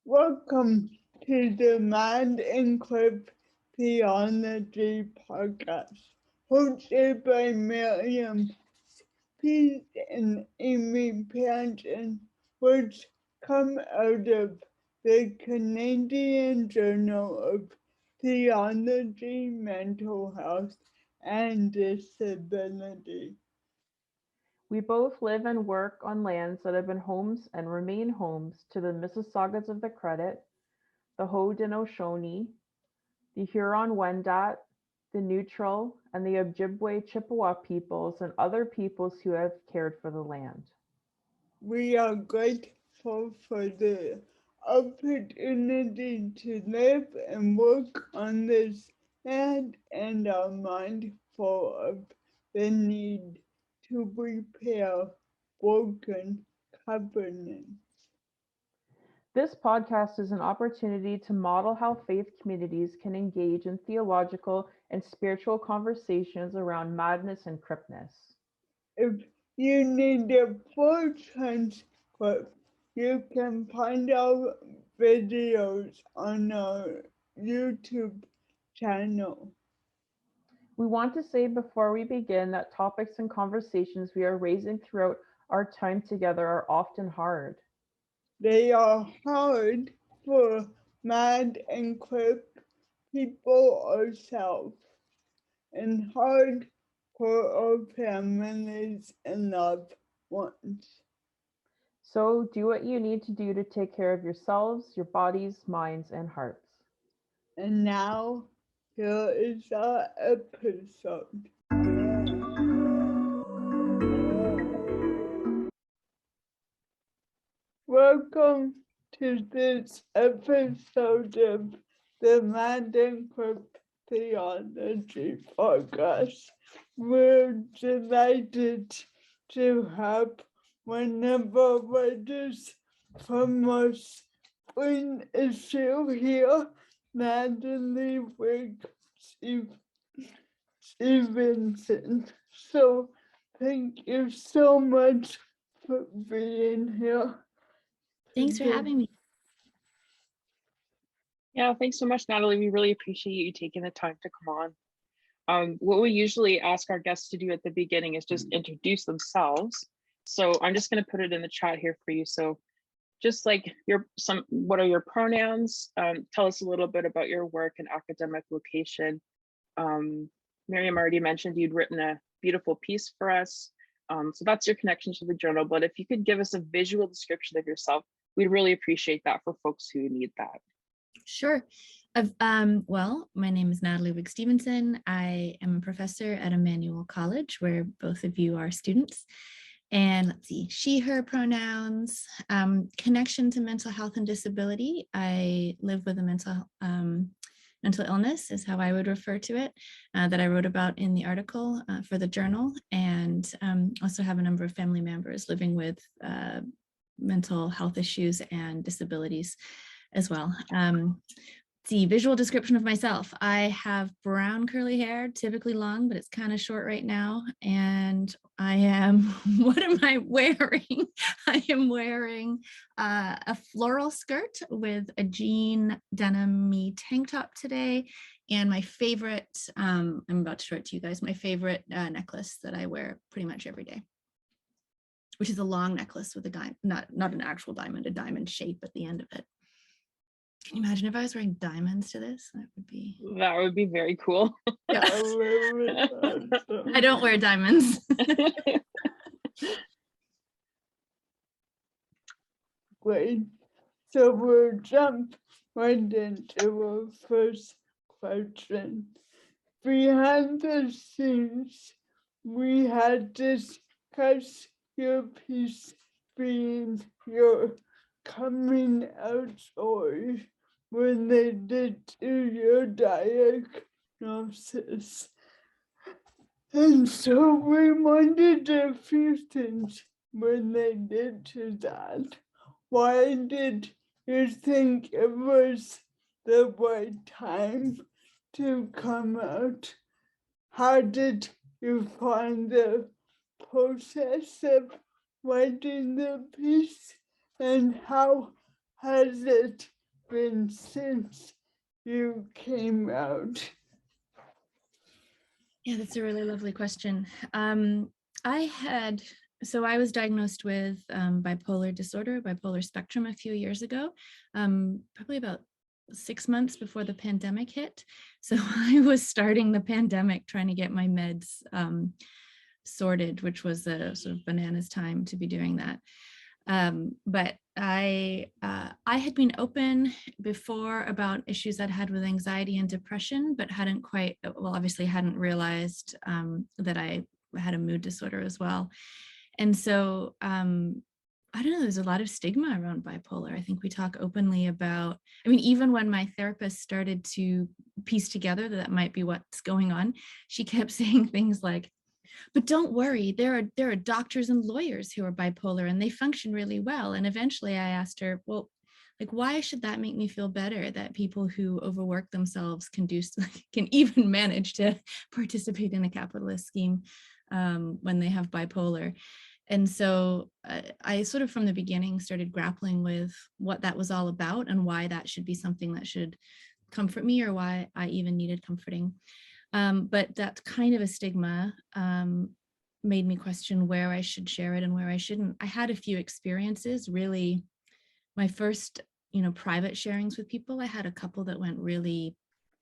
Welcome to the Mad and Crip Theology podcast, hosted by Miriam and Amy, which come out of the Canadian Journal of Theology, Mental Health, and Disability. We both live and work on lands that have been homes and remain homes to the Mississaugas of the Credit, the Haudenosaunee, the Huron-Wendat, the Neutral, and the Ojibwe Chippewa peoples and other peoples who have cared for the land. We are grateful for the opportunity to live and work on this land and are mindful of the need to repair broken covenants. This podcast is an opportunity to model how faith communities can engage in theological and spiritual conversations around madness and cripness. If you need a full transcript, you can find our videos on our YouTube channel. We want to say before we begin that topics and conversations we are raising throughout our time together are often hard. They are hard for Mad and Crip people ourselves, and hard for our families and loved ones. So do what you need to do to take care of yourselves, your bodies, minds, and hearts. And now, here is our episode. Welcome to this episode of the Mad and Crip Theology podcast. We're delighted to have one of our writers from our spring issue here, Natalie Wigg-Stevenson. So thank you so much for being here. Thanks for having me. Yeah, thanks so much, Natalie. We really appreciate you taking the time to come on. What we usually ask our guests to do at the beginning is just introduce themselves. So I'm just going to put it in the chat here for you. So just like what are your pronouns? Tell us a little bit about your work and academic location. Miriam already mentioned you'd written a beautiful piece for us. So that's your connection to the journal. But if you could give us a visual description of yourself, we'd really appreciate that for folks who need that. Sure. Well, my name is Natalie Wigg-Stevenson. I am a professor at Emmanuel College, where both of you are students. And let's see, she, her pronouns, connection to mental health and disability. I live with a mental illness is how I would refer to it, that I wrote about in the article for the journal, and also have a number of family members living with mental health issues and disabilities as well. The visual description of myself. I have brown curly hair, typically long, but it's kind of short right now. And I am, what am I wearing? I am wearing a floral skirt with a jean denim tank top today. And my favorite, I'm about to show it to you guys, my favorite necklace that I wear pretty much every day, which is a long necklace with a diamond, not an actual diamond, a diamond shape at the end of it. Can you imagine if I was wearing diamonds to this? That would be very cool. Yeah. I don't wear diamonds. Great. So we'll jump right into our first question. Behind the scenes, we had discussed your piece being your coming out story related to your diagnosis. And so we wanted a few things related to that. Why did you think it was the right time to come out? How did you find the process of writing the piece? And how has it been since you came out? Yeah, that's a really lovely question. I was diagnosed with bipolar disorder, bipolar spectrum a few years ago, probably about 6 months before the pandemic hit. So I was starting the pandemic trying to get my meds sorted, which was a sort of bananas time to be doing that. But I had been open before about issues I'd had with anxiety and depression, but obviously hadn't realized that I had a mood disorder as well. And so I don't know, there's a lot of stigma around bipolar. I think we talk openly about, even when my therapist started to piece together that might be what's going on, she kept saying things like, but don't worry, there are doctors and lawyers who are bipolar and they function really well. And eventually I asked her, well, like, why should that make me feel better that people who overwork themselves can even manage to participate in a capitalist scheme when they have bipolar? And so I sort of from the beginning started grappling with what that was all about and why that should be something that should comfort me, or why I even needed comforting. But that kind of a stigma made me question where I should share it and where I shouldn't. I had a few experiences, really. My first, private sharings with people, I had a couple that went really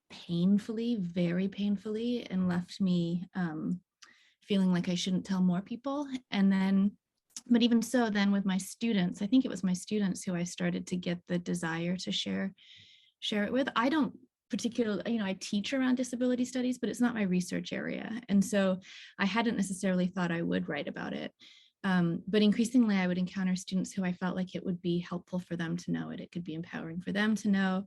painfully, very painfully, and left me feeling like I shouldn't tell more people. And then, but even so, then with my students, I think it was my students who I started to get the desire to share it with. I don't particularly, I teach around disability studies, but it's not my research area. And so I hadn't necessarily thought I would write about it. But increasingly, I would encounter students who I felt like it would be helpful for them to know it. It could be empowering for them to know,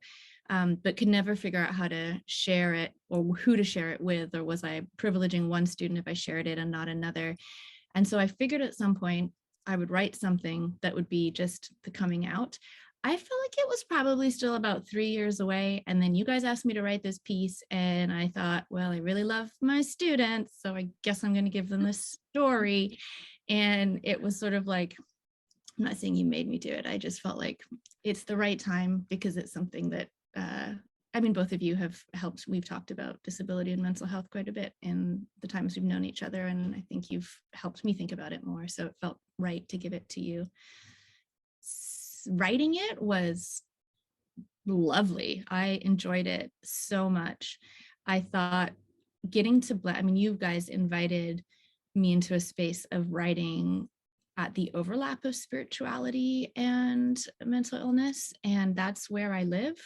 but could never figure out how to share it or who to share it with, or was I privileging one student if I shared it and not another? And so I figured at some point I would write something that would be just the coming out. I feel like it was probably still about 3 years away. And then you guys asked me to write this piece. And I thought, well, I really love my students, so I guess I'm going to give them this story. And it was sort of like, I'm not saying you made me do it. I just felt like it's the right time because it's something that, both of you have helped. We've talked about disability and mental health quite a bit in the times we've known each other. And I think you've helped me think about it more. So it felt right to give it to you. Writing it was lovely. I enjoyed it so much. I thought getting to, you guys invited me into a space of writing at the overlap of spirituality and mental illness. And that's where I live.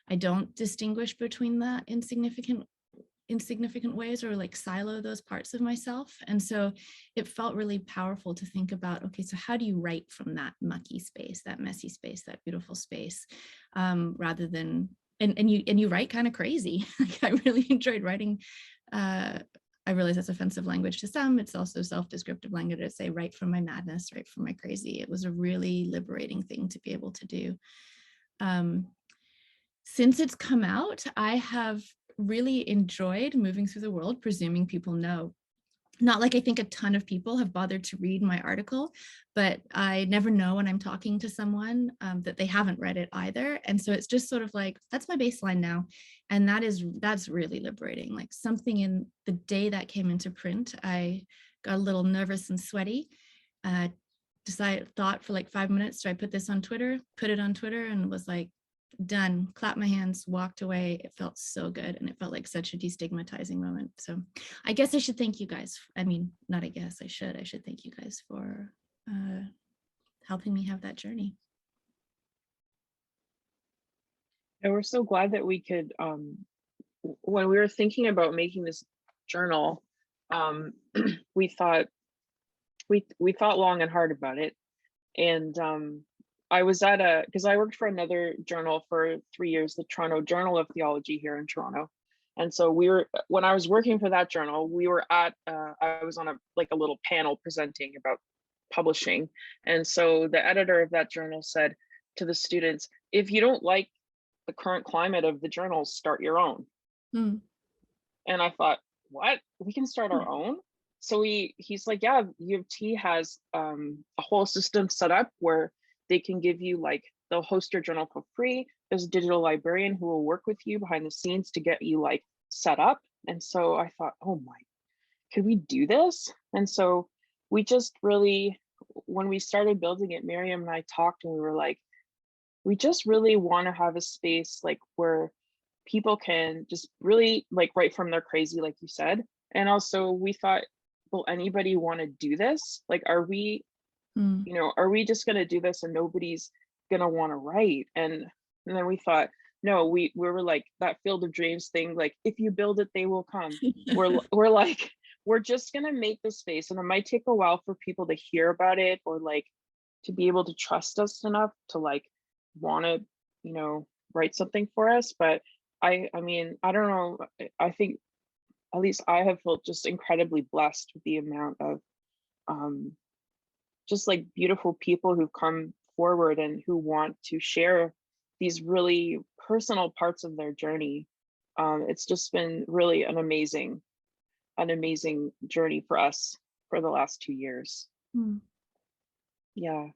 I don't distinguish between that in significant ways, or like silo those parts of myself. And so it felt really powerful to think about, okay, so how do you write from that mucky space, that messy space, that beautiful space, rather than, and you write kind of crazy. Like, I really enjoyed writing. I realize that's offensive language to some. It's also self-descriptive language to say, write from my madness, write from my crazy. It was a really liberating thing to be able to do. Since it's come out, I have really enjoyed moving through the world, presuming people know. Not like I think a ton of people have bothered to read my article, but I never know when I'm talking to someone that they haven't read it either. And so it's just sort of like, that's my baseline now. And that's really liberating. Like, something in the day that came into print, I got a little nervous and sweaty. Thought for like 5 minutes, do I put this on Twitter? Put it on Twitter and was like, done, clapped my hands, walked away. It felt so good. And it felt like such a destigmatizing moment. So I guess I should thank you guys. I should thank you guys for helping me have that journey. And we're so glad that we could, when we were thinking about making this journal, we thought long and hard about it. And I was because I worked for another journal for 3 years, the Toronto Journal of Theology here in Toronto. And so when I was working for that journal, we were I was on a little panel presenting about publishing. And so the editor of that journal said to the students, if you don't like the current climate of the journal, start your own. And I thought, what? We can start our own? So he's like, yeah, U of T has a whole system set up where they can give you like, they'll host your journal for free. There's a digital librarian who will work with you behind the scenes to get you like set up. And so I thought, oh my, could we do this? And so we just really, when we started building it, Miriam and I talked and we were like, we just really want to have a space like where people can just really like write from their crazy, like you said. And also we thought, will anybody want to do this? Like, are we, you know, are we just going to do this and nobody's going to want to write? And then we thought, no, we were like that Field of Dreams thing, like, if you build it, they will come. We're like, we're just going to make the space, and it might take a while for people to hear about it or like to be able to trust us enough to like want to, you know, write something for us. But I mean, I don't know, I think at least I have felt just incredibly blessed with the amount of just like beautiful people who've come forward and who want to share these really personal parts of their journey. It's just been really an amazing journey for us for the last 2 years. Yeah.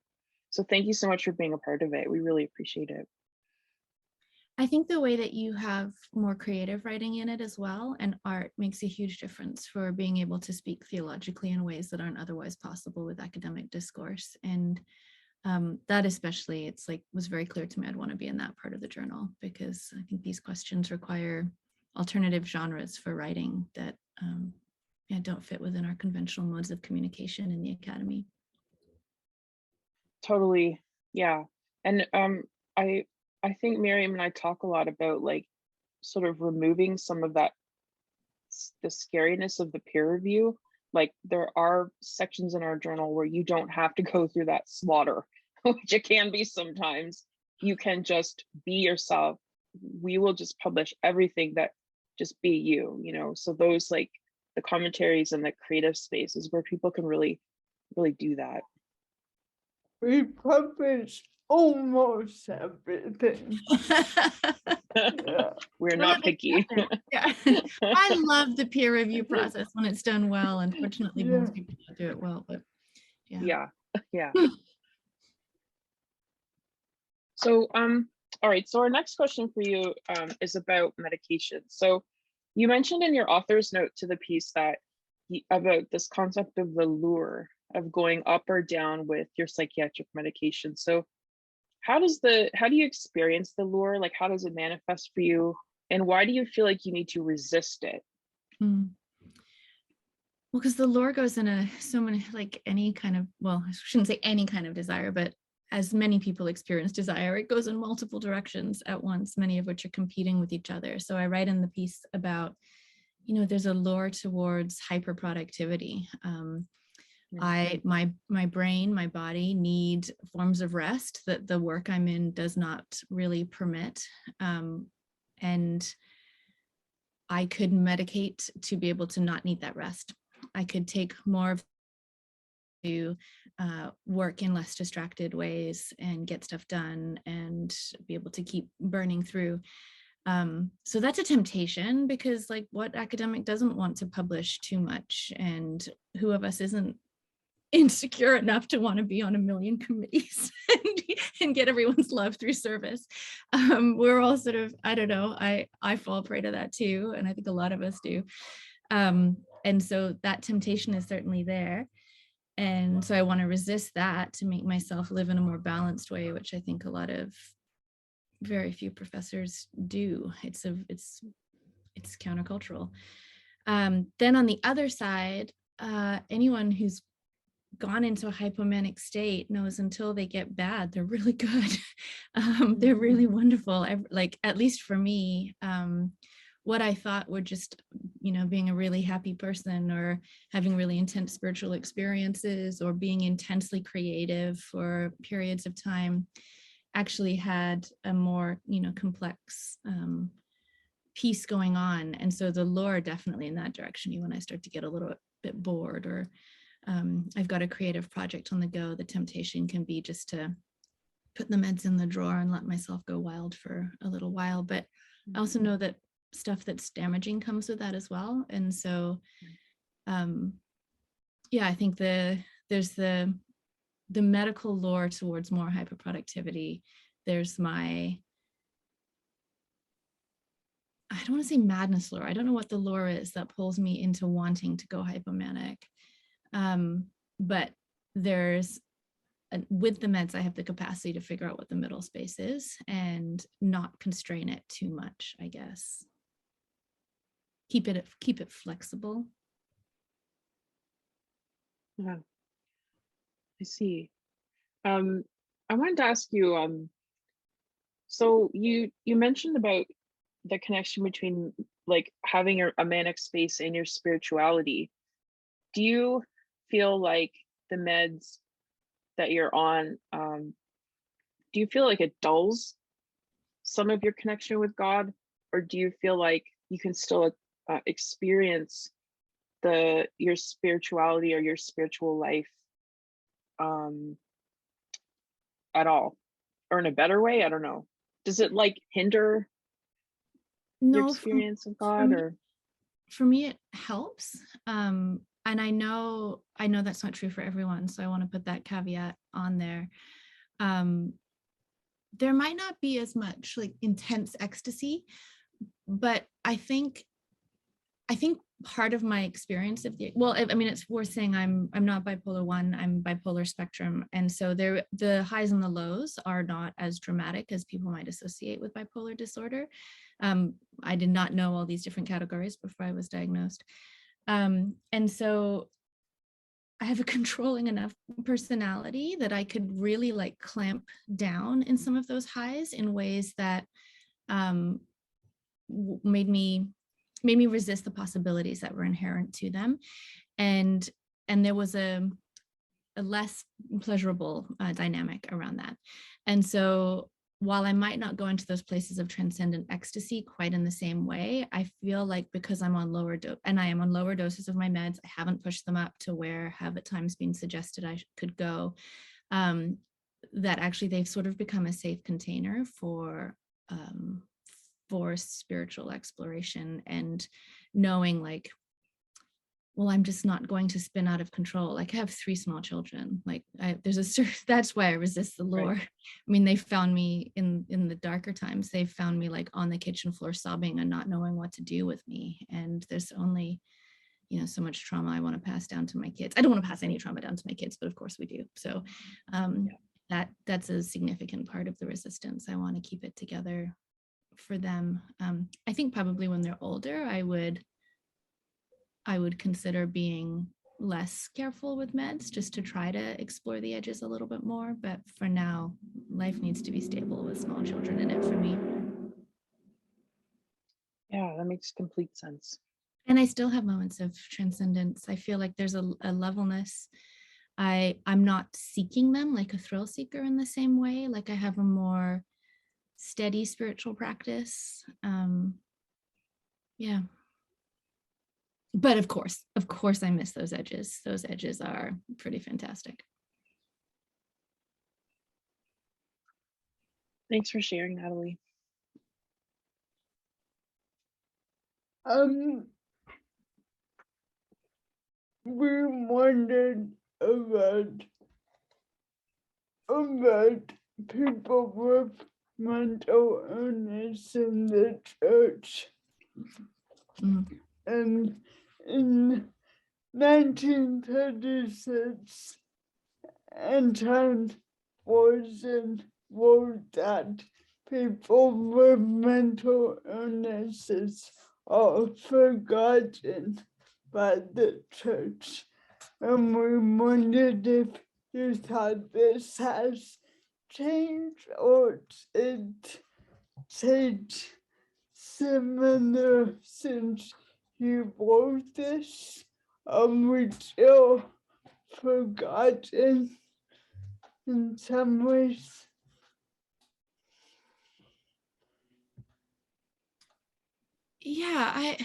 So thank you so much for being a part of it. We really appreciate it. I think the way that you have more creative writing in it as well, and art, makes a huge difference for being able to speak theologically in ways that aren't otherwise possible with academic discourse. And that especially, it's like, was very clear to me I'd want to be in that part of the journal, because I think these questions require alternative genres for writing that don't fit within our conventional modes of communication in the academy. Totally. Yeah. And I think Miriam and I talk a lot about like sort of removing some of that, the scariness of the peer review. Like, there are sections in our journal where you don't have to go through that slaughter, which it can be sometimes. You can just be yourself. We will just publish everything that just be you, you know. So those like the commentaries and the creative spaces where people can really, really do that. We publish almost everything. Yeah. We're not picky. Yeah. I love the peer review process when it's done well. Unfortunately, most people don't do it well, but yeah. So all right, so our next question for you is about medication. So you mentioned in your author's note to the piece that about this concept of the lure of going up or down with your psychiatric medication. So how do you experience the lure? Like, how does it manifest for you? And why do you feel like you need to resist it? Well, because the lure goes in so many, like any kind of, well, I shouldn't say any kind of desire, but as many people experience desire, it goes in multiple directions at once, many of which are competing with each other. So I write in the piece about, you know, there's a lure towards hyperproductivity. My brain, my body need forms of rest that the work I'm in does not really permit. And I could medicate to be able to not need that rest. I could take more to work in less distracted ways and get stuff done and be able to keep burning through. So that's a temptation, because like, what academic doesn't want to publish too much? And who of us isn't insecure enough to want to be on a million committees and get everyone's love through service? We're all sort of, I don't know, I fall prey to that too, and I think a lot of us do. And so that temptation is certainly there. And so I want to resist that to make myself live in a more balanced way, which I think a lot of very few professors do. It's countercultural. Then on the other side, anyone who's gone into a hypomanic state knows until they get bad, they're really good. They're really wonderful. Like, at least for me, what I thought were just, you know, being a really happy person or having really intense spiritual experiences or being intensely creative for periods of time actually had a more, you know, complex piece going on. And so the lure definitely in that direction. When I start to get a little bit bored, or I've got a creative project on the go, the temptation can be just to put the meds in the drawer and let myself go wild for a little while. But I also know that stuff that's damaging comes with that as well. And so, I think there's the the medical lore towards more hyperproductivity. There's my, I don't want to say madness lore. I don't know what the lore is that pulls me into wanting to go hypomanic. But there's, with the meds, I have the capacity to figure out what the middle space is and not constrain it too much, I guess. Keep it flexible. Yeah, I see. I wanted to ask you, so you mentioned about the connection between like having a manic space and your spirituality. Do you feel like the meds that you're on, do you feel like it dulls some of your connection with God, or do you feel like you can still experience your spirituality or your spiritual life at all, or in a better way? I don't know. Does it like hinder your experience of God? Or for me it helps, and I know that's not true for everyone, so I want to put that caveat on there. There might not be as much like intense ecstasy, but I think part of my experience of it's worth saying I'm not bipolar 1, I'm bipolar spectrum, and so the highs and the lows are not as dramatic as people might associate with bipolar disorder. I did not know all these different categories before I was diagnosed, and so I have a controlling enough personality that I could really like clamp down in some of those highs in ways that made me resist the possibilities that were inherent to them. And there was a less pleasurable dynamic around that. And so while I might not go into those places of transcendent ecstasy quite in the same way, I feel like because I'm on lower doses of my meds, I haven't pushed them up to where have at times been suggested I could go, that actually they've sort of become a safe container for spiritual exploration, and knowing like, well, I'm just not going to spin out of control. Like I have 3 small children. Like that's why I resist the lore. Right. I mean, they found me in the darker times. They found me like on the kitchen floor sobbing and not knowing what to do with me. And there's only, so much trauma I want to pass down to my kids. I don't want to pass any trauma down to my kids, but of course we do. So that's a significant part of the resistance. I want to keep it together for them. I think probably when they're older, I would consider being less careful with meds just to try to explore the edges a little bit more. But for now, life needs to be stable with small children in it for me. Yeah, that makes complete sense. And I still have moments of transcendence. I feel like there's a levelness. I'm not seeking them like a thrill seeker in the same way. Like I have a more steady spiritual practice. Yeah. But of course, I miss those edges. Those edges are pretty fantastic. Thanks for sharing, Natalie. We wondered about people with mental illness in the church. And in 1936, Anton Forson wrote that people with mental illnesses are forgotten by the church. And we wondered if you thought this has changed or it stayed similar since you wrote this. We still forgotten in some ways. Yeah,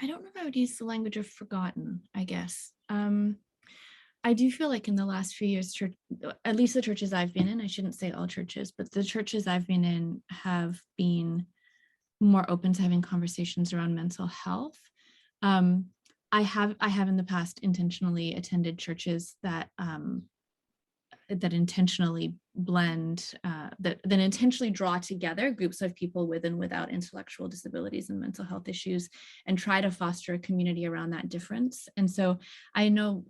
I don't know if I would use the language of forgotten, I guess. I do feel like in the last few years, at least the churches I've been in, I shouldn't say all churches, but the churches I've been in have been more open to having conversations around mental health. I have in the past intentionally attended churches that that intentionally blend, that intentionally draw together groups of people with and without intellectual disabilities and mental health issues, and try to foster a community around that difference. And so I know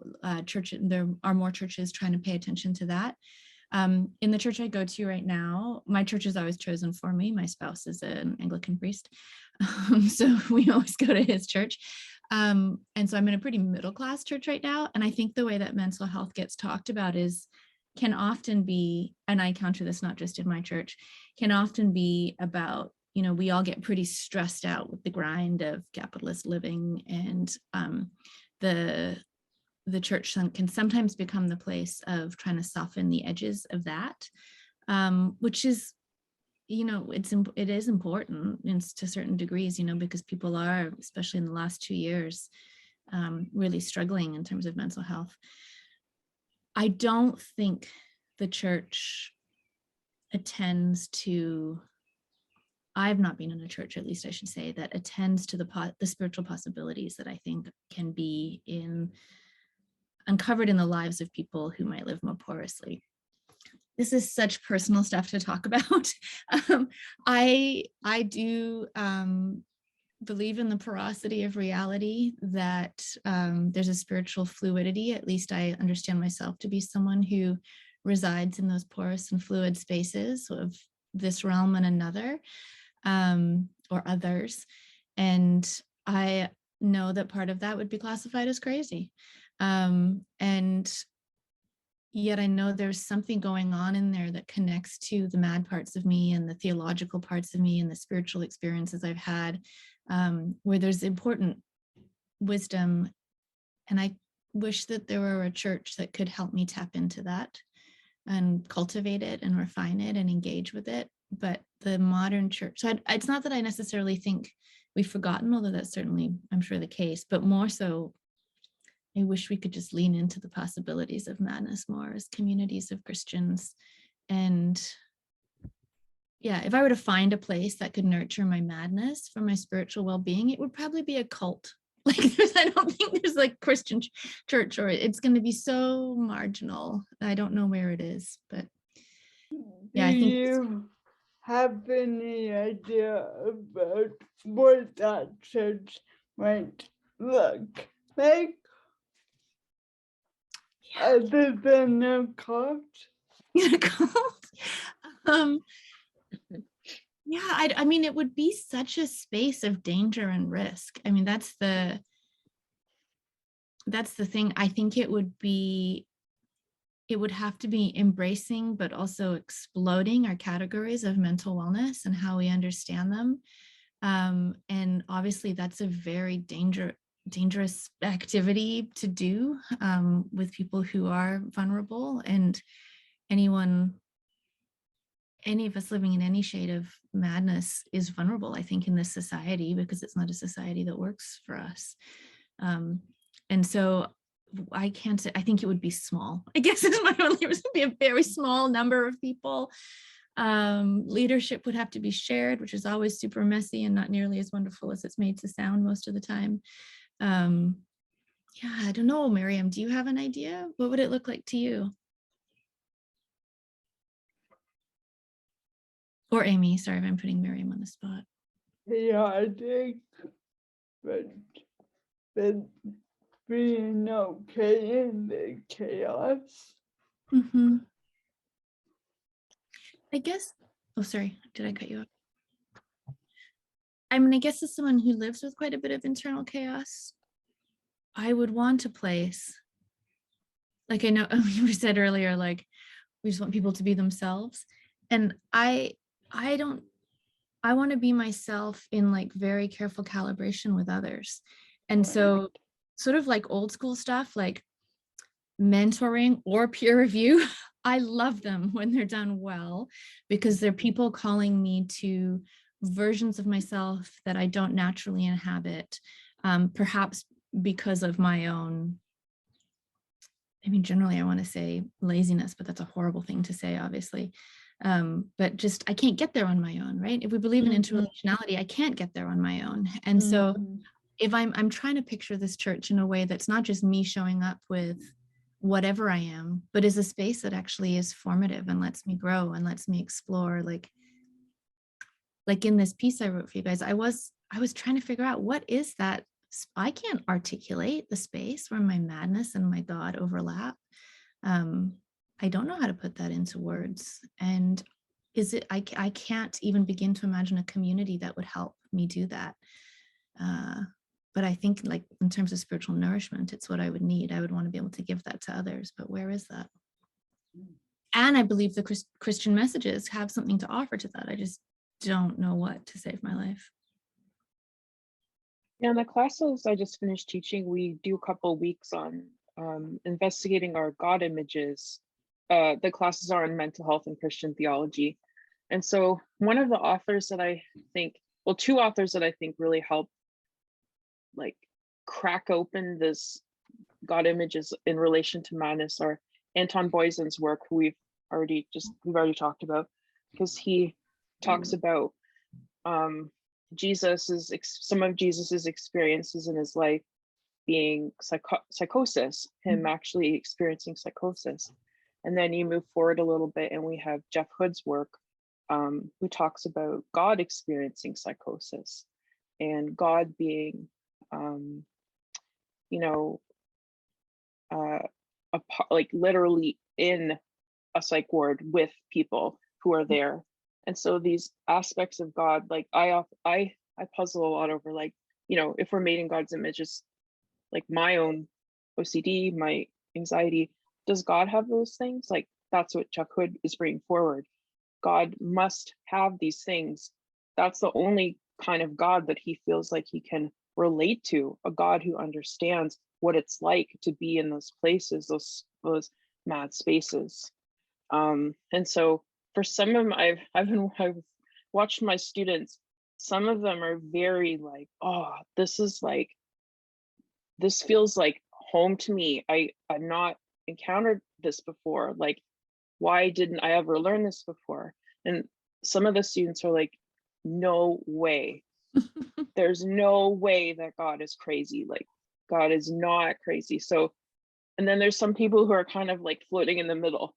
there are more churches trying to pay attention to that. In the church I go to right now, my church is always chosen for me. My spouse is an Anglican priest, so we always go to his church. And so I'm in a pretty middle-class church right now. And I think the way that mental health gets talked about can often be, and I encounter this not just in my church, can often be about, we all get pretty stressed out with the grind of capitalist living, and the church can sometimes become the place of trying to soften the edges of that, which is, it is important to certain degrees, because people are, especially in the last 2 years, really struggling in terms of mental health. I don't think the church attends to, I've not been in a church, at least I should say, that attends to the spiritual possibilities that I think can be uncovered in the lives of people who might live more porously. This is such personal stuff to talk about. I do believe in the porosity of reality, that there's a spiritual fluidity. At least I understand myself to be someone who resides in those porous and fluid spaces of this realm and another, or others. And I know that part of that would be classified as crazy. And yet I know there's something going on in there that connects to the mad parts of me and the theological parts of me and the spiritual experiences I've had, where there's important wisdom. And I wish that there were a church that could help me tap into that and cultivate it and refine it and engage with it. But the modern church, so it's not that I necessarily think we've forgotten, although that's certainly, I'm sure, the case, but more so, I wish we could just lean into the possibilities of madness more as communities of Christians. And yeah, if I were to find a place that could nurture my madness for my spiritual well-being, it would probably be a cult. Like, I don't think there's like Christian church, or it's going to be so marginal. I don't know where it is, but yeah, I think. Do you have any idea about what that church might look like? Other than a cult? Yeah, I mean, it would be such a space of danger and risk. I mean, that's the thing. I think it would have to be embracing, but also exploding our categories of mental wellness and how we understand them. And obviously that's a very dangerous activity to do with people who are vulnerable, and any of us living in any shade of madness is vulnerable, I think, in this society, because it's not a society that works for us. And so I can't say, I think it would be small, I guess, is my only reason. It would be a very small number of people. Leadership would have to be shared, which is always super messy and not nearly as wonderful as it's made to sound most of the time. Yeah, I don't know, Miriam, do you have an idea? What would it look like to you? Or Amy, sorry if I'm putting Miriam on the spot. Yeah, I think that being okay in the chaos. Mm-hmm. I guess, oh, sorry, did I cut you off? I mean, I guess as someone who lives with quite a bit of internal chaos, I would want a place, like, I know we said earlier, like, we just want people to be themselves. And I want to be myself in like very careful calibration with others. And so sort of like old school stuff, like mentoring or peer review, I love them when they're done well, because they're people calling me to versions of myself that I don't naturally inhabit, perhaps because of my own, I mean, generally I want to say laziness, but that's a horrible thing to say, obviously. But just, I can't get there on my own, right? If we believe in interrelationality, I can't get there on my own. And so if I'm trying to picture this church in a way that's not just me showing up with whatever I am, but is a space that actually is formative and lets me grow and lets me explore. Like in this piece I wrote for you guys, I was trying to figure out, what is that? I can't articulate the space where my madness and my God overlap. I don't know how to put that into words. And I can't even begin to imagine a community that would help me do that. But I think, like, in terms of spiritual nourishment, it's what I would need. I would want to be able to give that to others, but where is that? And I believe the Christian messages have something to offer to that. I just don't know what to save my life. Yeah, in the classes I just finished teaching, we do a couple of weeks on investigating our God images. The classes are on mental health and Christian theology. And so one of the authors that I think, well, two authors that I think really help like crack open this God images in relation to madness are Anton Boysen's work, who we've already talked about, because he talks about some of Jesus's experiences in his life being psychosis, him actually experiencing psychosis. And then you move forward a little bit and we have Jeff Hood's work, who talks about God experiencing psychosis and God being, like literally in a psych ward with people who are there. And so these aspects of God, like I puzzle a lot over, like, if we're made in God's image, it's like my own OCD, my anxiety, does God have those things? Like, that's what Chuck Hood is bringing forward. God must have these things. That's the only kind of God that he feels like he can relate to, a God who understands what it's like to be in those places, those mad spaces. And so for some of them, I've watched my students, some of them are very like, oh, this feels like home to me. I've not encountered this before. Like, why didn't I ever learn this before? And some of the students are like, no way. There's no way that God is crazy. Like, God is not crazy. So, and then there's some people who are kind of like floating in the middle.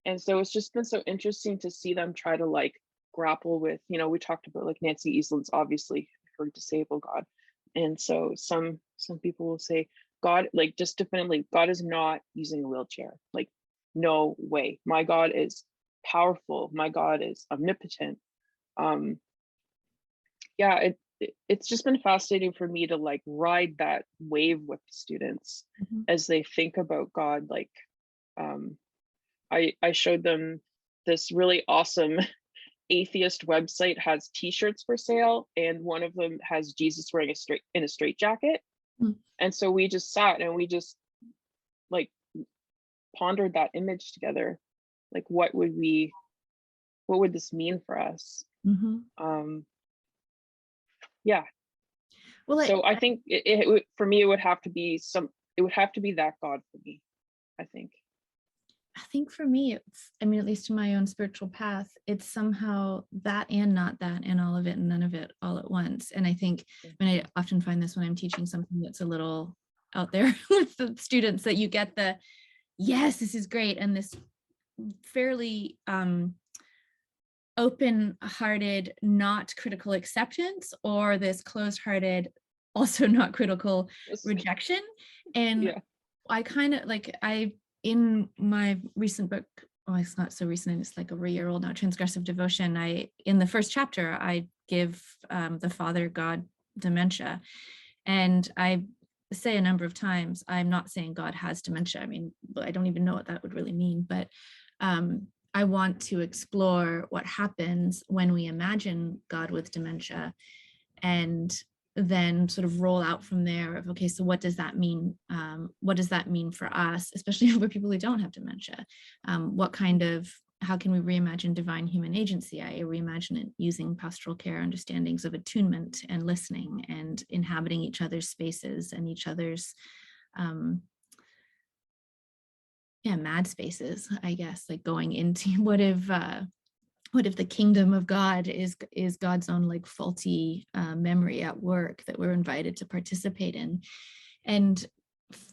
And so it's just been so interesting to see them try to like grapple with, we talked about like Nancy Eastland's, obviously, her disabled God. And so some people will say, God, like, just definitely, God is not using a wheelchair. Like, no way. My God is powerful. My God is omnipotent. Yeah, it's just been fascinating for me to like ride that wave with students as they think about God. Like, I showed them this really awesome atheist website has t-shirts for sale, and one of them has Jesus wearing a straitjacket. And so we just sat and we just like pondered that image together. Like, what would this mean for us? Yeah. Well, so I think it for me, it would have to be that God for me, I think. I think for me, it's, at least in my own spiritual path, it's somehow that and not that, and all of it and none of it all at once. And I think, I often find this when I'm teaching something that's a little out there with the students, that you get the, yes, this is great, and this fairly open-hearted, not critical acceptance, or this closed-hearted, also not critical rejection. And I kind of like, in my recent book, it's not so recent, it's like over a year old now, Transgressive Devotion, in the first chapter, I give the Father God dementia. And I say a number of times, I'm not saying God has dementia. I don't even know what that would really mean, but I want to explore what happens when we imagine God with dementia, and then sort of roll out from there of, okay, so what does that mean? What does that mean for us, especially for people who don't have dementia? How can we reimagine divine human agency? I reimagine it using pastoral care understandings of attunement and listening and inhabiting each other's spaces and each other's mad spaces, I guess, like going into what if the kingdom of God is God's own like faulty memory at work that we're invited to participate in. And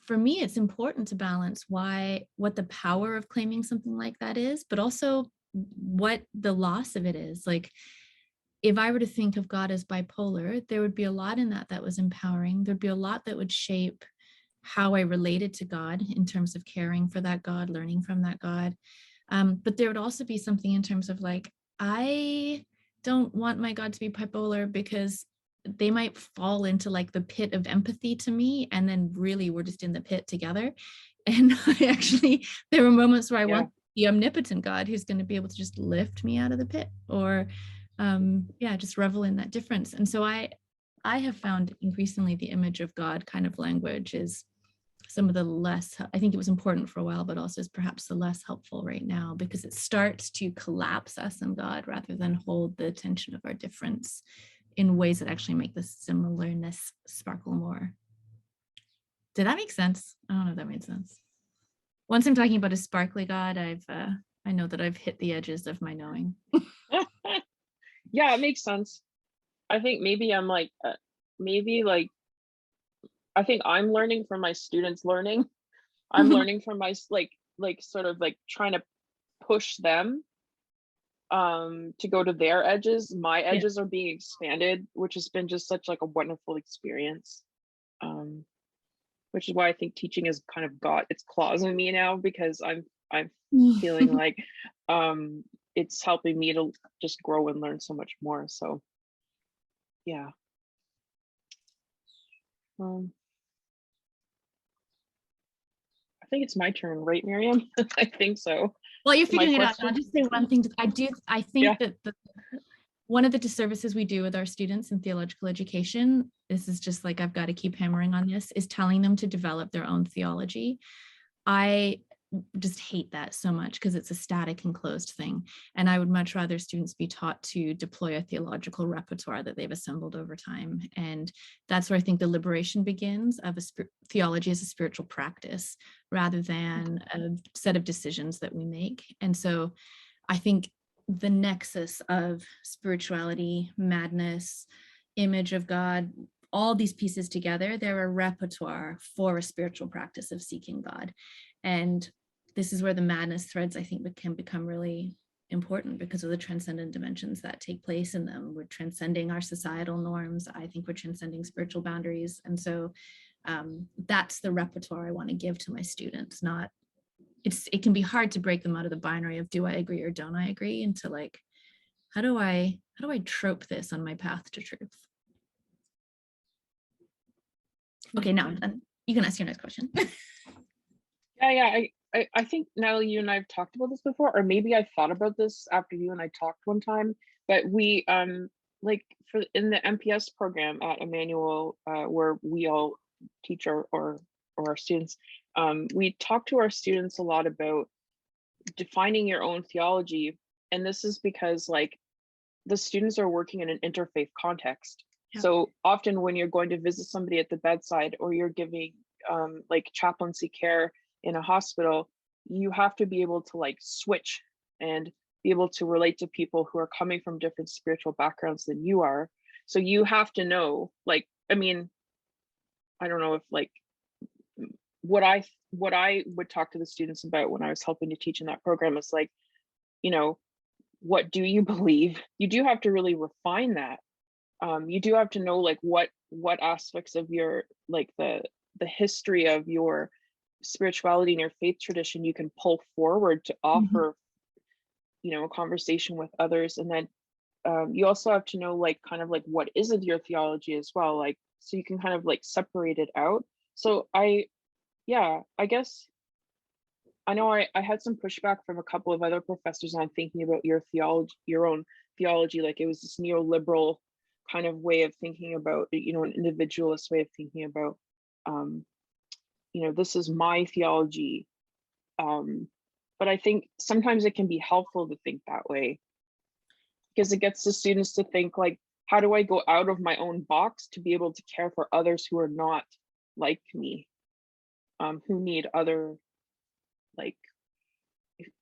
for me, it's important to balance what the power of claiming something like that is, but also what the loss of it is. Like, if I were to think of God as bipolar, there would be a lot in that was empowering. There'd be a lot that would shape how I related to God in terms of caring for that God, learning from that God. But there would also be something in terms of like, I don't want my God to be bipolar, because they might fall into like the pit of empathy to me, and then really we're just in the pit together. And there were moments where I want the omnipotent God who's going to be able to just lift me out of the pit, or just revel in that difference. And so I have found increasingly the image of God kind of language is some of the less, I think it was important for a while, but also is perhaps the less helpful right now, because it starts to collapse us and God rather than hold the tension of our difference in ways that actually make the similarness sparkle more. Did that make sense? I don't know if that made sense. Once I'm talking about a sparkly God, I know that I've hit the edges of my knowing. Yeah, it makes sense. I think maybe I'm like, I think I'm learning from my students learning. I'm learning from my sort of like trying to push them to go to their edges. My edges are being expanded, which has been just such like a wonderful experience. Which is why I think teaching has kind of got its claws in me now, because I'm feeling like it's helping me to just grow and learn so much more. So yeah. I think it's my turn, right, Miriam? I think so. Well, you're figuring it out. I'll just say one thing. I think that one of the disservices we do with our students in theological education, this is just like, I've got to keep hammering on this, is telling them to develop their own theology. I just hate that so much, because it's a static and closed thing. And I would much rather students be taught to deploy a theological repertoire that they've assembled over time. And that's where I think the liberation begins of theology as a spiritual practice, rather than a set of decisions that we make. And so I think the nexus of spirituality, madness, image of God, all these pieces together, they're a repertoire for a spiritual practice of seeking God. And this is where the madness threads, I think, can become really important, because of the transcendent dimensions that take place in them. We're transcending our societal norms. I think we're transcending spiritual boundaries. And so that's the repertoire I want to give to my students. It can be hard to break them out of the binary of do I agree or don't I agree, into like, how do I trope this on my path to truth? Okay, now I'm done. You can ask your next question. I think, Natalie, you and I have talked about this before, or maybe I thought about this after you and I talked one time, but we like in the MPS program at Emmanuel, where we all teach or our students, we talk to our students a lot about defining your own theology. And this is because like the students are working in an interfaith context. Yeah. So often when you're going to visit somebody at the bedside, or you're giving like chaplaincy care in a hospital, you have to be able to like switch and be able to relate to people who are coming from different spiritual backgrounds than you are. So you have to know, like, I mean, I don't know if like what I would talk to the students about when I was helping to teach in that program is like, you know, what do you believe? You do have to really refine that. You do have to know like what aspects of your like the history of your spirituality and your faith tradition you can pull forward to offer, you know, a conversation with others. And then you also have to know like kind of like what isn't your theology as well, like so you can kind of like separate it out. So I guess I know I had some pushback from a couple of other professors on thinking about your own theology, like it was this neoliberal kind of way of thinking about, you know, an individualist way of thinking about, you know, this is my theology. But I think sometimes it can be helpful to think that way, because it gets the students to think like, how do I go out of my own box to be able to care for others who are not like me, who need other, like,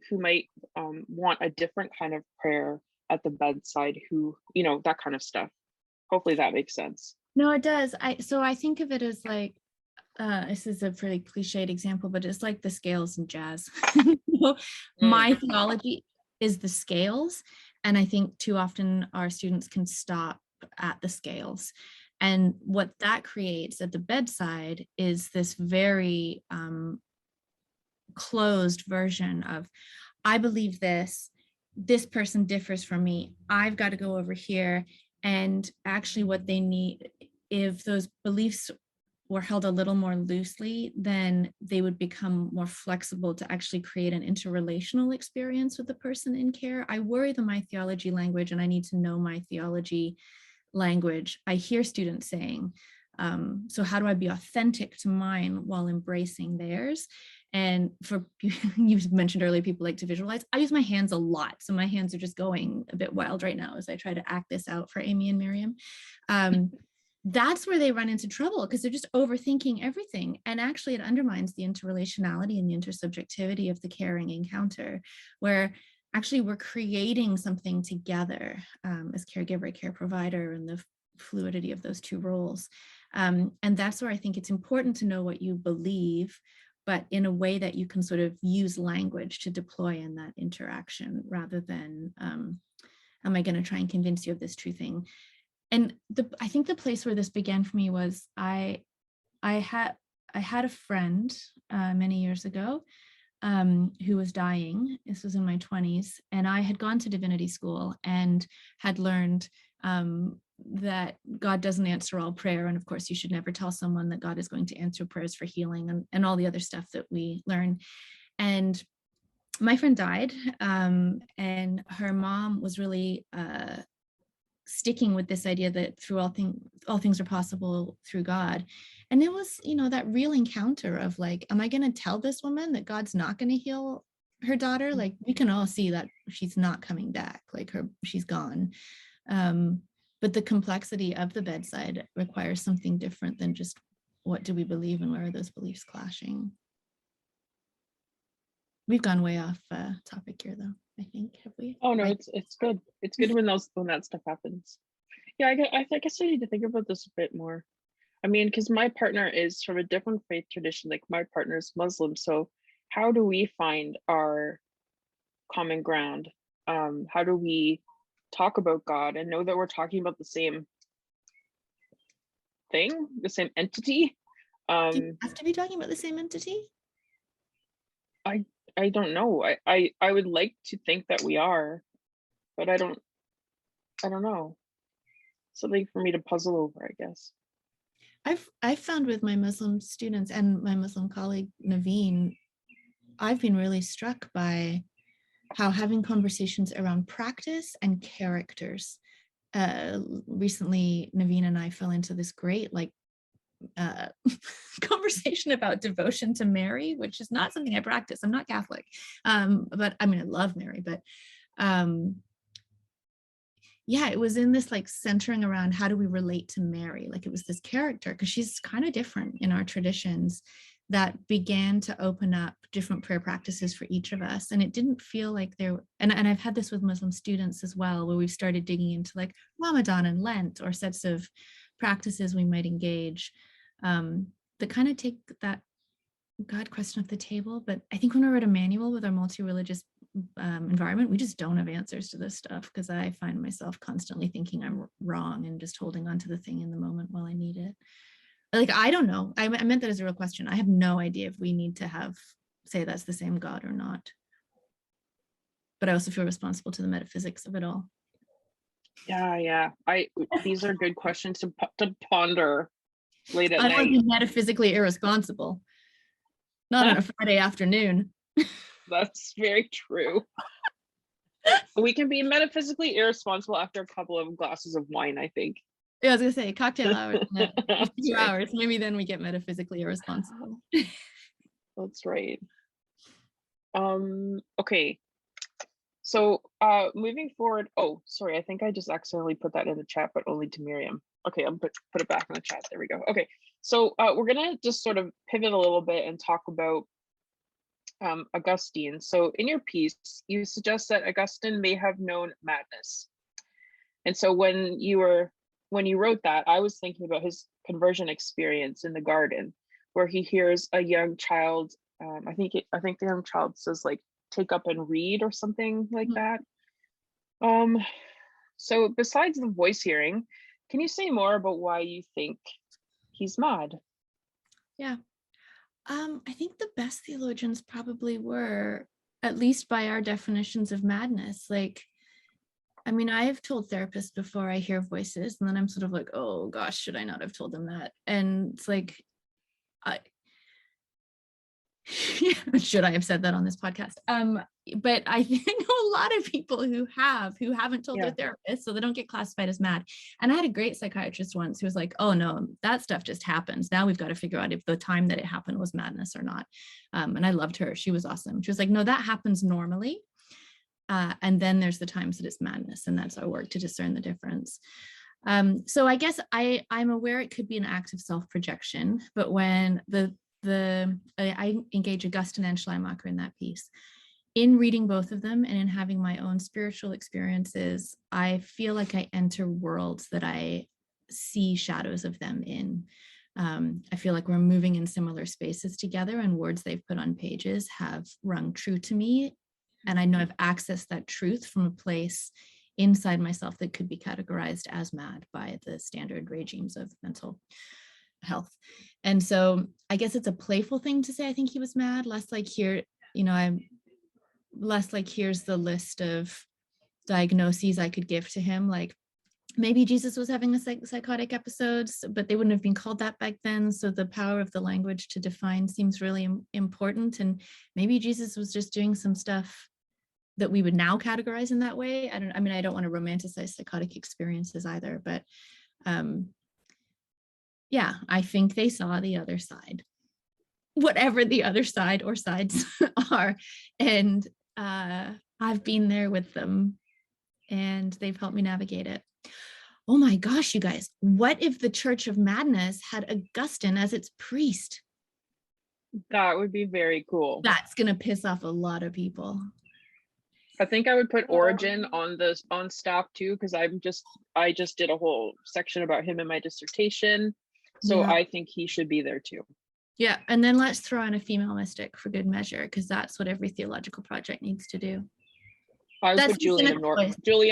who might want a different kind of prayer at the bedside, who, you know, that kind of stuff. Hopefully that makes sense. No, it does. So I think of it as like, this is a pretty cliched example, but it's like the scales in jazz. Mm. My theology is the scales. And I think too often our students can stop at the scales. And what that creates at the bedside is this very closed version of, I believe this person differs from me, I've got to go over here. And actually what they need, if those beliefs were held a little more loosely, then they would become more flexible to actually create an interrelational experience with the person in care. I worry that my theology language, and I need to know my theology language. I hear students saying, so how do I be authentic to mine while embracing theirs? And for you mentioned earlier, people like to visualize. I use my hands a lot. So my hands are just going a bit wild right now as I try to act this out for Amy and Miriam. That's where they run into trouble because they're just overthinking everything. And actually it undermines the interrelationality and the intersubjectivity of the caring encounter, where actually we're creating something together as caregiver, care provider, and the fluidity of those two roles. And that's where I think it's important to know what you believe, but in a way that you can sort of use language to deploy in that interaction rather than, am I going to try and convince you of this true thing? And I think the place where this began for me was I had a friend many years ago who was dying. This was in my 20s, and I had gone to divinity school and had learned that God doesn't answer all prayer. And of course, you should never tell someone that God is going to answer prayers for healing and all the other stuff that we learn. And my friend died, and her mom was really sticking with this idea that through all things are possible through God. And it was, that real encounter of like, am I going to tell this woman that God's not going to heal her daughter? Like, we can all see that she's not coming back, like she's gone. But the complexity of the bedside requires something different than just what do we believe and where are those beliefs clashing? We've gone way off topic here, though. I think, have we? Oh no, it's good. It's good when that stuff happens. Yeah, I guess I need to think about this a bit more. I mean, because my partner is from a different faith tradition. Like my partner is Muslim, so how do we find our common ground? How do we talk about God and know that we're talking about the same thing, the same entity? Do you have to be talking about the same entity? I don't know. I would like to think that we are, but I don't know. Something for me to puzzle over, I guess. I've found with my Muslim students and my Muslim colleague Naveen, I've been really struck by how having conversations around practice and characters. Recently, Naveen and I fell into this great conversation about devotion to Mary, which is not something I practice. I'm not Catholic, but I mean, I love Mary, but yeah, it was in this like centering around how do we relate to Mary? Like it was this character, because she's kind of different in our traditions, that began to open up different prayer practices for each of us. And it didn't feel like and I've had this with Muslim students as well, where we've started digging into like Ramadan and Lent or sets of practices we might engage that kind of take that God question off the table. But I think when we're at Emmanuel with our multi-religious environment, we just don't have answers to this stuff, because I find myself constantly thinking I'm wrong and just holding on to the thing in the moment while I need it. Like, I don't know. I meant that as a real question. I have no idea if we need to say that's the same God or not. But I also feel responsible to the metaphysics of it all. Yeah. These are good questions to ponder late at night. I don't want to be metaphysically irresponsible. Not on a Friday afternoon. That's very true. We can be metaphysically irresponsible after a couple of glasses of wine, I think. Yeah, I was gonna say cocktail hours in a few right. hours. Maybe then we get metaphysically irresponsible. That's right. Okay. So moving forward. Oh, sorry, I think I just accidentally put that in the chat, but only to Miriam. Okay, I'll put it back in the chat. There we go. Okay, so we're gonna just sort of pivot a little bit and talk about Augustine. So in your piece, you suggest that Augustine may have known madness. And so when you wrote that, I was thinking about his conversion experience in the garden, where he hears a young child. I think the young child says like, "Take up and read" or something like that. So besides the voice hearing, can you say more about why you think he's mad? Yeah. I think the best theologians probably were, at least by our definitions of madness. Like, I mean, I have told therapists before I hear voices, and then I'm sort of like, oh gosh, should I not have told them that? And it's like, should I have said that on this podcast? But I think a lot of people who haven't told their therapist, so they don't get classified as mad. And I had a great psychiatrist once who was like, oh no, that stuff just happens. Now we've got to figure out if the time that it happened was madness or not. And I loved her. She was awesome. She was like, no, that happens normally. And then there's the times that it's madness, and that's our work to discern the difference. So I guess I'm aware it could be an act of self-projection, but when I engage Augustine and Schleiermacher in that piece, in reading both of them and in having my own spiritual experiences, I feel like I enter worlds that I see shadows of them in. I feel like we're moving in similar spaces together, and words they've put on pages have rung true to me. And I know I've accessed that truth from a place inside myself that could be categorized as mad by the standard regimes of mental health. And so I guess it's a playful thing to say I think he was mad, less like here, I'm less like here's the list of diagnoses I could give to him. Like maybe Jesus was having a psychotic episodes, but they wouldn't have been called that back then. So the power of the language to define seems really important. And maybe Jesus was just doing some stuff that we would now categorize in that way. I don't want to romanticize psychotic experiences either, but yeah, I think they saw the other side, whatever the other side or sides are. And I've been there with them, and they've helped me navigate it. Oh my gosh, you guys, what if the Church of Madness had Augustine as its priest? That would be very cool. That's going to piss off a lot of people. I think I would put Origen on staff too, because I just did a whole section about him in my dissertation. So yeah. I think he should be there too. Yeah, and then let's throw in a female mystic for good measure, because that's what every theological project needs to do. I would put Julian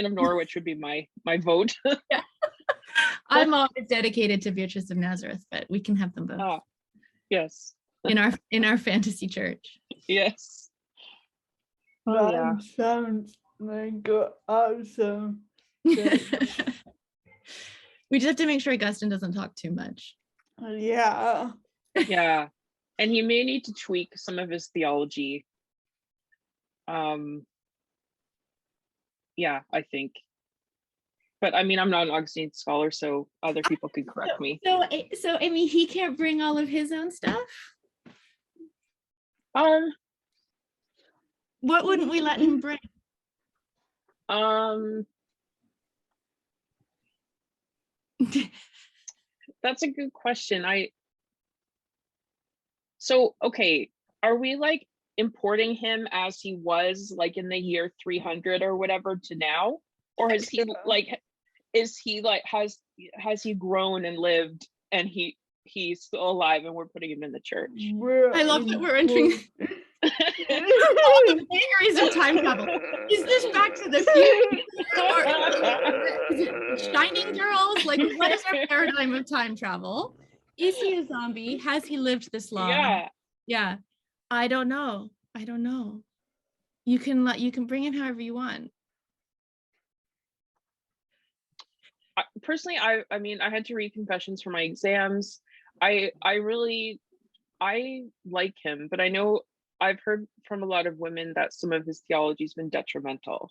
of Norwich would be my vote. Yeah. I'm always dedicated to Beatrice of Nazareth, but we can have them both. Yes. In our fantasy church. Yes. Oh, yeah. Sounds like awesome. We just have to make sure Augustine doesn't talk too much. Yeah. Yeah. And he may need to tweak some of his theology. Yeah, I think. But I mean, I'm not an Augustine scholar, so other people could correct me. So Amy, he can't bring all of his own stuff? What wouldn't we let him bring? That's a good question. Okay, are we like importing him as he was like in the year 300 or whatever to now? Or has he has he grown and lived and he's still alive and we're putting him in the church? I love that we're entering all the vagaries of time travel. Is this Back to the Future? Or is it Shining Girls? Like, what is our paradigm of time travel? Is he a zombie? Has he lived this long? Yeah. I don't know. You can bring him however you want. Personally, I mean, I had to read confessions for my exams. I like him, but I know I've heard from a lot of women that some of his theology has been detrimental.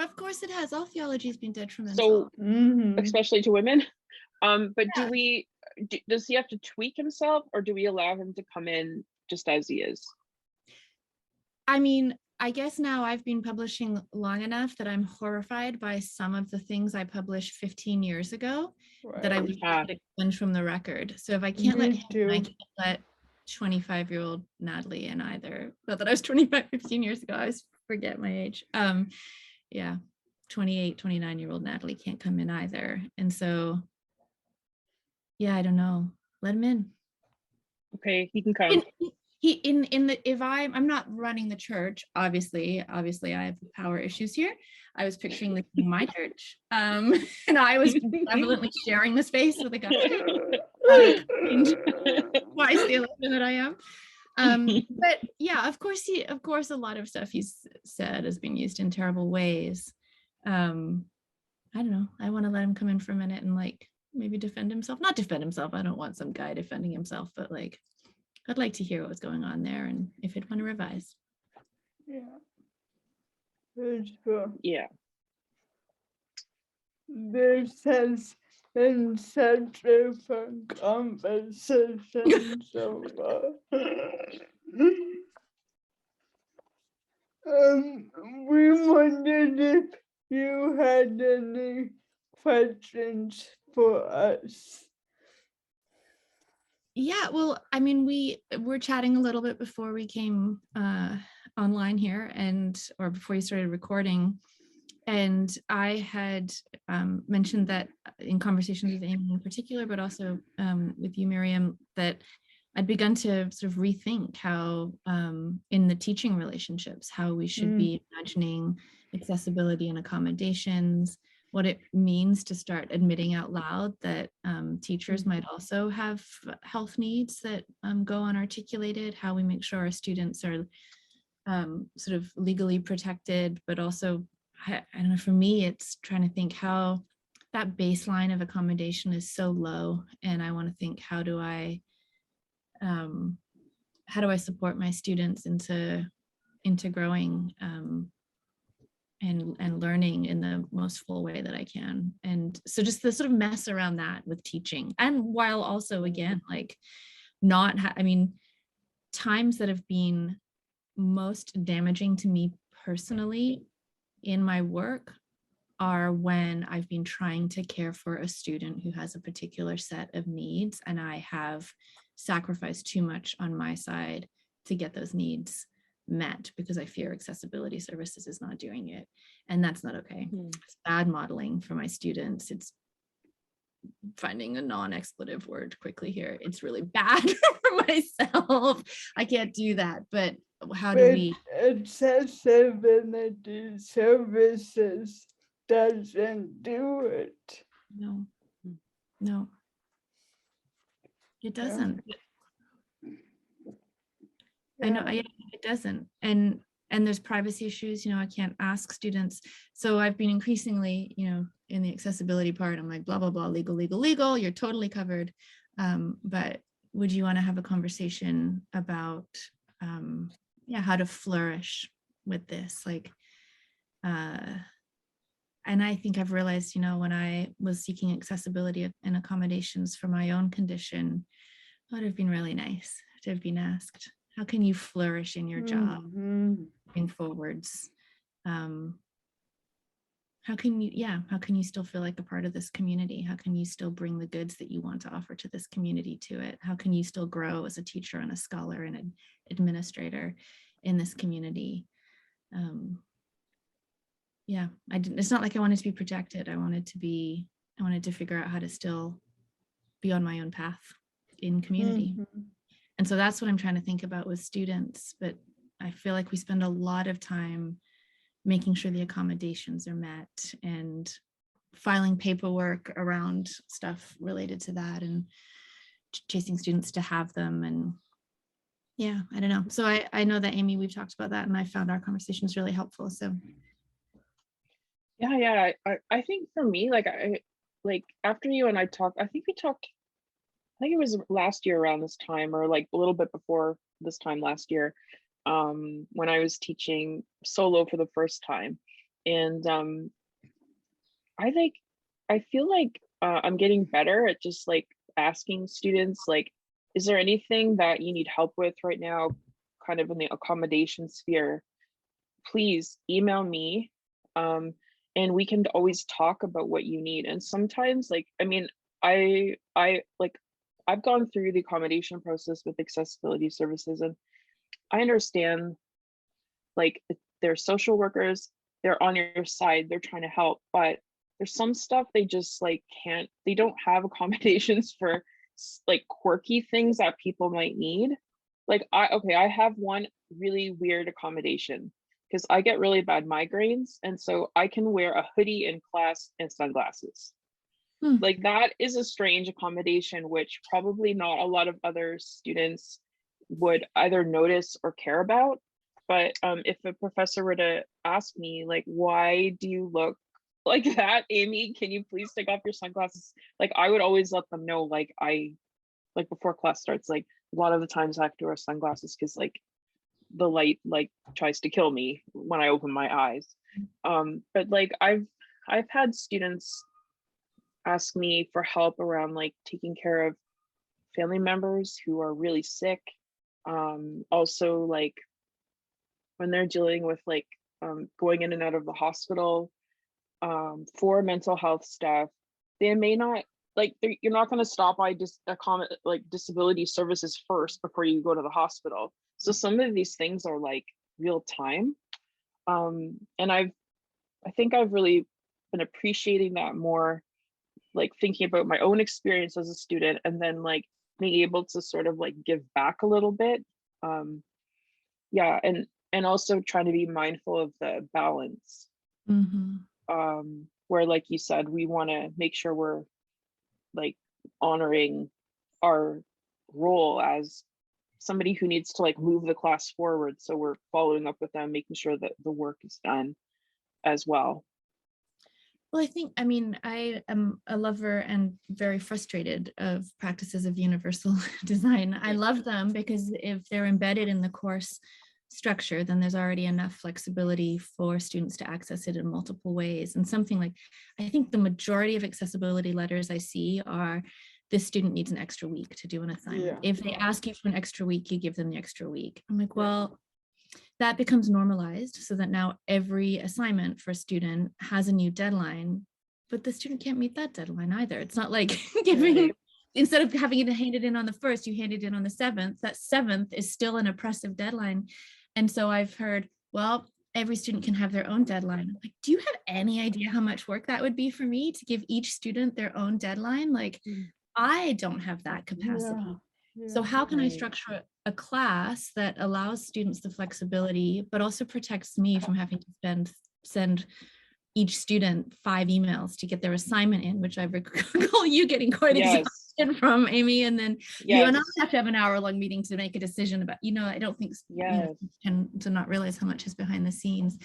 Of course it has. All theology has been detrimental. So, especially to women. But yeah. Does he have to tweak himself, or do we allow him to come in just as he is? I mean, I guess now I've been publishing long enough that I'm horrified by some of the things I published 15 years ago that I wish I could expunge from the record. So if I can't let him, I can't let 25-year-old Natalie in either. Not that I was 25 15 years ago. I always forget my age. 28, 29-year-old Natalie can't come in either. And so, yeah, I don't know. Let him in. Okay, he can come. If I'm not running the church, obviously I have power issues here. I was picturing this being my church, and I was benevolently sharing the space with a guy twice the 11 that I am. But yeah, of course a lot of stuff he's said has been used in terrible ways. I don't know. I want to let him come in for a minute and like maybe defend himself. Not defend himself. I don't want some guy defending himself, but like I'd like to hear what was going on there and if he'd want to revise. Yeah. For sure. Yeah. This has been such a fun conversation so far. We wondered if you had any questions for us. Yeah, well, I mean, we were chatting a little bit before we came online here or before you started recording. And I had mentioned that in conversations with Amy in particular, but also with you, Miriam, that I'd begun to sort of rethink how in the teaching relationships, how we should be imagining accessibility and accommodations, what it means to start admitting out loud that teachers might also have health needs that go unarticulated, how we make sure our students are sort of legally protected, but also, I don't know, for me, it's trying to think how that baseline of accommodation is so low. And I want to think, how do I support my students into growing and learning in the most full way that I can. And so just the sort of mess around that with teaching, and while also, again, like times that have been most damaging to me personally in my work are when I've been trying to care for a student who has a particular set of needs, and I have sacrificed too much on my side to get those needs met because I fear accessibility services is not doing it. And that's not okay. It's bad modeling for my students. It's finding a non-expletive word quickly here. It's really bad for myself. I can't do that. But how do we? Accessibility services doesn't do it. No, it doesn't. I know, it doesn't. And there's privacy issues, I can't ask students. So I've been increasingly, in the accessibility part, I'm like, blah, blah, blah, legal, you're totally covered. But would you want to have a conversation about, how to flourish with this? Like, and I think I've realized, when I was seeking accessibility and accommodations for my own condition, it would have been really nice to have been asked, how can you flourish in your job moving forwards? How can you still feel like a part of this community? How can you still bring the goods that you want to offer to this community to it? How can you still grow as a teacher and a scholar and an administrator in this community? It's not like I wanted to be protected. I wanted to figure out how to still be on my own path in community. And so that's what I'm trying to think about with students. But I feel like we spend a lot of time making sure the accommodations are met and filing paperwork around stuff related to that and chasing students to have them. And I don't know. So I know that, Amy, we've talked about that, and I found our conversations really helpful. So I think for me, after you and I talked, I think it was last year around this time, or like a little bit before this time last year, when I was teaching solo for the first time. And I feel like I'm getting better at just like asking students, like, is there anything that you need help with right now, kind of in the accommodation sphere? Please email me, and we can always talk about what you need. And sometimes, I've gone through the accommodation process with accessibility services, and I understand, like, they're social workers, they're on your side, they're trying to help, but there's some stuff they just like they don't have accommodations for like quirky things that people might need. Like I have one really weird accommodation because I get really bad migraines, and so I can wear a hoodie in class and sunglasses. Like that is a strange accommodation, which probably not a lot of other students would either notice or care about. But if a professor were to ask me, like, why do you look like that, Amy? Can you please take off your sunglasses? Like, I would always let them know, like, before class starts, like, a lot of the times I have to wear sunglasses because, like, the light, like, tries to kill me when I open my eyes. But, like, I've had students ask me for help around, like, taking care of family members who are really sick. Also, like, when they're dealing with, like, going in and out of the hospital for mental health stuff, they may not, like, you're not going to stop by like disability services first before you go to the hospital. So some of these things are like real time. And I think I've really been appreciating that more, like thinking about my own experience as a student and then like being able to sort of like give back a little bit. Yeah, and also trying to be mindful of the balance. Where, like you said, we want to make sure we're like honoring our role as somebody who needs to like move the class forward. So we're following up with them, making sure that the work is done as well. Well, I mean, I am a lover and very frustrated of practices of universal design. I love them because if they're embedded in the course structure, then there's already enough flexibility for students to access it in multiple ways. And something like, I think the majority of accessibility letters I see are, this student needs an extra week to do an assignment. Yeah. If they ask you for an extra week, you give them the extra week. I'm like, well, that becomes normalized so that now every assignment for a student has a new deadline, but the student can't meet that deadline either. It's not like giving, instead of having it handed in on the 1st, you hand it in on the 7th. That 7th is still an oppressive deadline. And so I've heard, well, every student can have their own deadline. Like, do you have any idea how much work that would be for me to give each student their own deadline? Like, I don't have that capacity. So how can I structure a class that allows students the flexibility, but also protects me from having to send each student 5 emails to get their assignment in, which I recall you getting quite exhausted from, Amy, and then you and I have to have an hour-long meeting to make a decision about, I don't think tend to not realize how much is behind the scenes.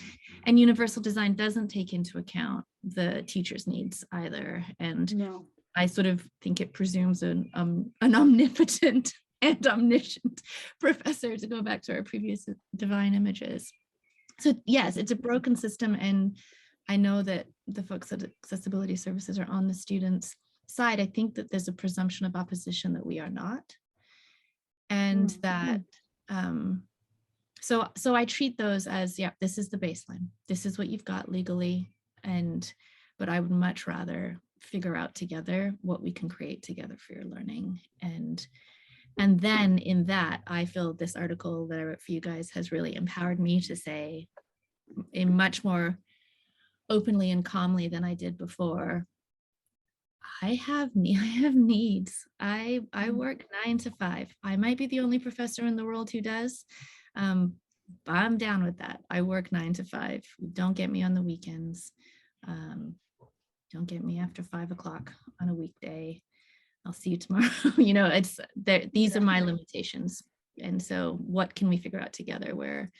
And universal design doesn't take into account the teacher's needs either. And I sort of think it presumes an omnipotent and omniscient professor, to go back to our previous divine images. So yes, it's a broken system. And I know that the folks at Accessibility Services are on the students' side. I think that there's a presumption of opposition that we are not. And that, so I treat those as, this is the baseline. This is what you've got legally. But I would much rather figure out together what we can create together for your learning. And then in that, I feel this article that I wrote for you guys has really empowered me to say in much more openly and calmly than I did before, I have needs. I work 9 to 5. I might be the only professor in the world who does, but I'm down with that. I work 9 to 5. Don't get me on the weekends. Don't get me after 5 o'clock on a weekday. I'll see you tomorrow. It's there. These are my limitations. And so what can we figure out together where,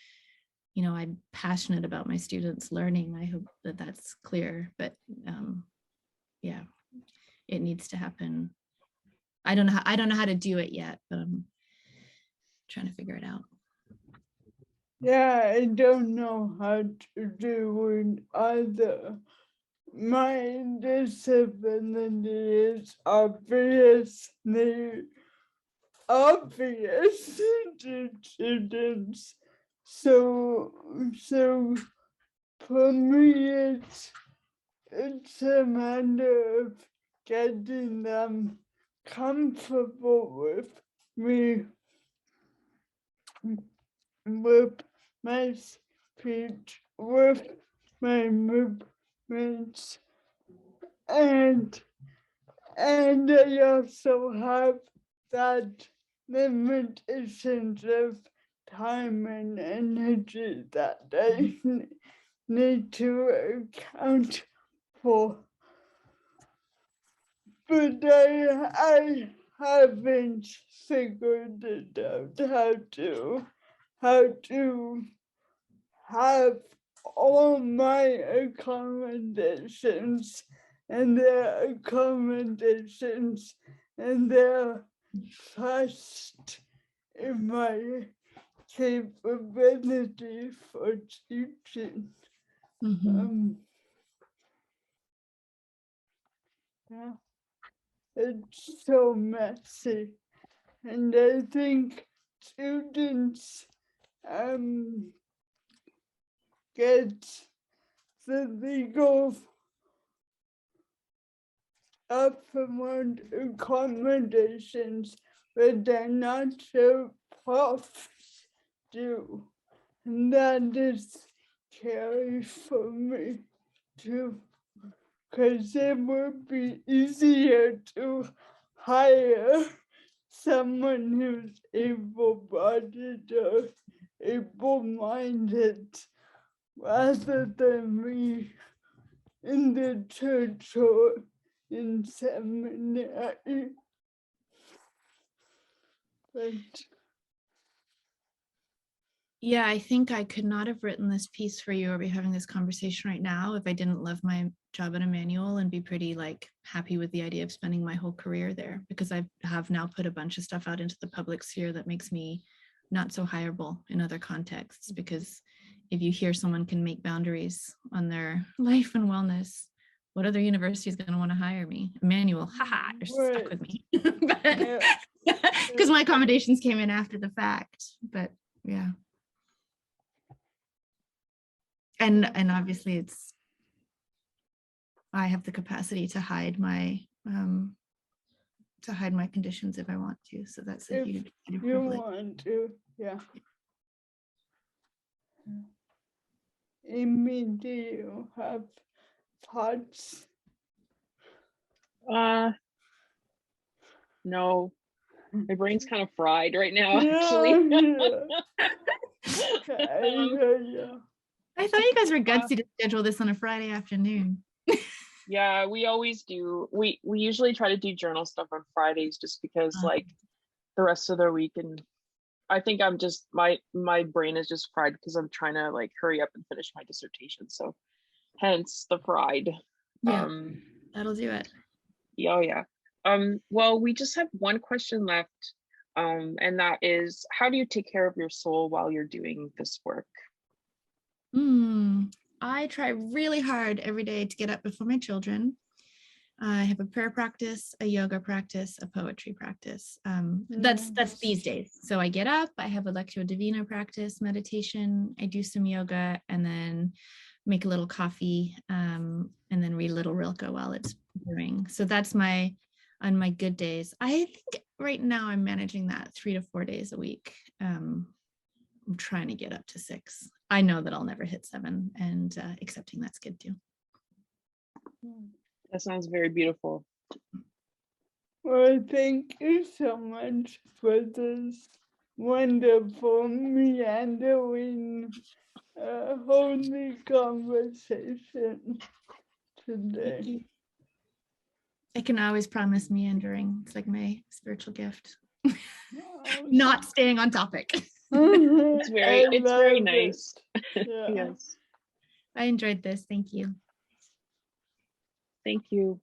I'm passionate about my students learning. I hope that that's clear, but it needs to happen. I don't know how to do it yet, but I'm trying to figure it out. Yeah, I don't know how to do it either. My disability is obviously obvious to students. So for me, it's a matter of getting them comfortable with me, with my speech, with my movements, and And I also have that limitations of time and energy that I need to account for. But I haven't figured it out how to have all my accommodations and their accommodations and their trust in my capability for teaching. Yeah, it's so messy, and I think students get the legal upfront accommodations, but they're not sure profs do. And that is scary for me too, because it would be easier to hire someone who's able-bodied or able-minded rather than me in the church or in seminary. But Yeah, I think I could not have written this piece for you or be having this conversation right now if I didn't love my job at Emmanuel and be pretty like happy with the idea of spending my whole career there, because I have now put a bunch of stuff out into the public sphere that makes me not so hireable in other contexts, because if you hear someone can make boundaries on their life and wellness, what other university is going to want to hire me? Emmanuel, haha, you're stuck with me. Because my accommodations came in after the fact, but yeah. And obviously I have the capacity to hide my conditions if I want to. So that's a huge privilege. You want to, yeah. Amy, do you have thoughts? No, my brain's kind of fried right now, actually. Yeah. I thought you guys were gutsy to schedule this on a Friday afternoon. Yeah, we always do. We usually try to do journal stuff on Fridays just because like the rest of the week, and I think I'm just my brain is just fried because I'm trying to like hurry up and finish my dissertation. So hence the fried. Yeah, that'll do it. Yeah, yeah. Well, we just have one question left. And that is, how do you take care of your soul while you're doing this work? I try really hard every day to get up before my children. I have a prayer practice, a yoga practice, a poetry practice. That's these days. So I get up, I have a Lectio Divina practice, meditation, I do some yoga, and then make a little coffee, and then read a little Rilke while it's brewing. So that's on my good days. I think right now I'm managing that 3 to 4 days a week. I'm trying to get up to 6. I know that I'll never hit 7, and accepting that's good too. That sounds very beautiful. Well, thank you so much for this wonderful, meandering, holy conversation today. I can always promise meandering. It's like my spiritual gift. Not staying on topic. It's very nice. Yeah. Yes. I enjoyed this. Thank you. Thank you.